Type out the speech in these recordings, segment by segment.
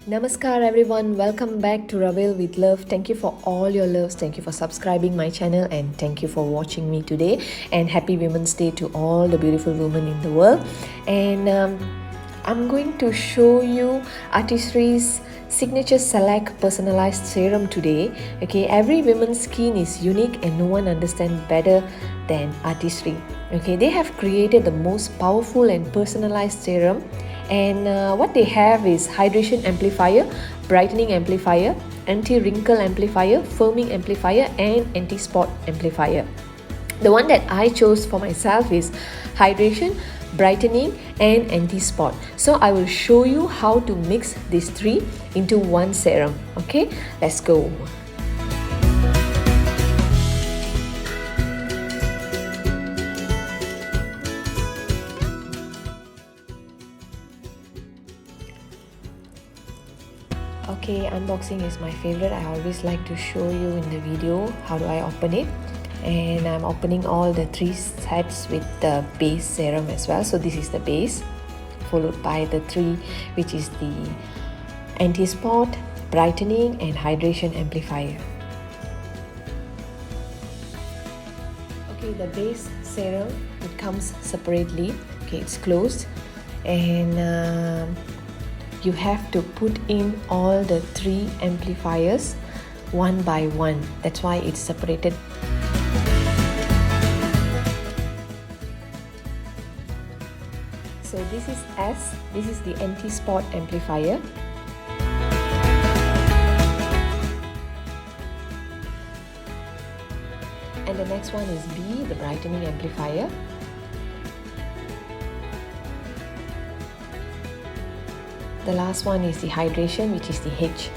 Namaskar everyone, welcome back to Ravel with Love. Thank you for all your loves. Thank you for subscribing my channel and thank you for watching me today. And happy Women's Day to all the beautiful women in the world. And I'm going to show you Artistry's signature select personalized serum today. Okay, every woman's skin is unique and no one understands better than Artistry. Okay, they have created the most powerful and personalized serum. And what they have is hydration amplifier, brightening amplifier, anti-wrinkle amplifier, firming amplifier, and anti-spot amplifier. The one that I chose for myself is hydration, brightening, and anti-spot. So I will show you how to mix these three into one serum. Okay, let's go. Okay, unboxing is my favorite. I always like to show you in the video how do I open it. And I'm opening all the three sets with the base serum as well. So this is the base, followed by the three, which is the anti-spot, brightening, and hydration amplifier. Okay, the base serum, it comes separately. Okay, it's closed, and you have to put in all the three amplifiers one by one. That's why it's separated. So this is S, this is the anti-spot amplifier. And the next one is B, the brightening amplifier. The last one is the hydration, which is the H.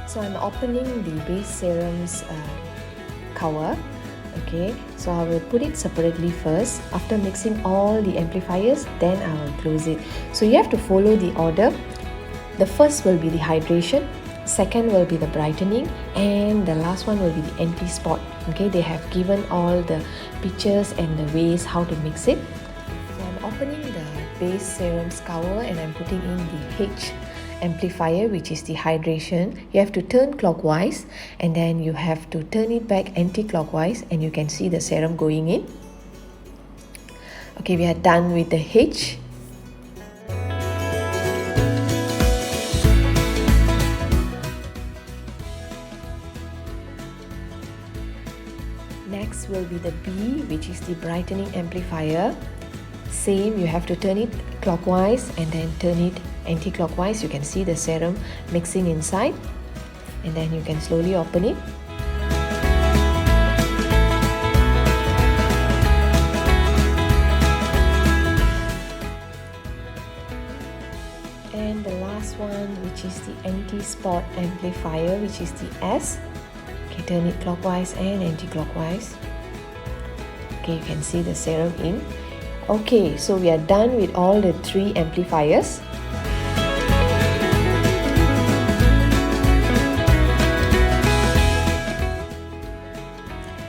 So I'm opening the base serum's cover. Okay, so I will put it separately first. After mixing all the amplifiers, then I will close it. So you have to follow the order. The first will be the hydration, second will be the brightening, and the last one will be the anti-spot. Okay, they have given all the pictures and the ways how to mix it. Opening the base serum's cover and I'm putting in the H amplifier, which is the hydration. You have to turn clockwise and then you have to turn it back anti-clockwise and you can see the serum going in. Okay, we are done with the H. Next will be the B, which is the brightening amplifier. Same, you have to turn it clockwise and then turn it anti-clockwise. You can see the serum mixing inside, and then you can slowly open it. And the last one, which is the anti-spot amplifier, which is the S. Okay, turn it clockwise and anti-clockwise. Okay, you can see the serum in. Okay, so we are done with all the three amplifiers.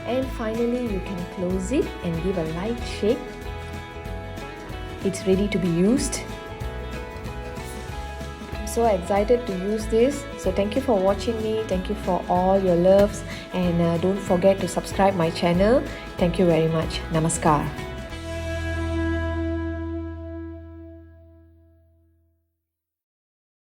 And finally, you can close it and give a light shake. It's ready to be used. I'm so excited to use this. So thank you for watching me. Thank you for all your loves. And don't forget to subscribe my channel. Thank you very much. Namaskar.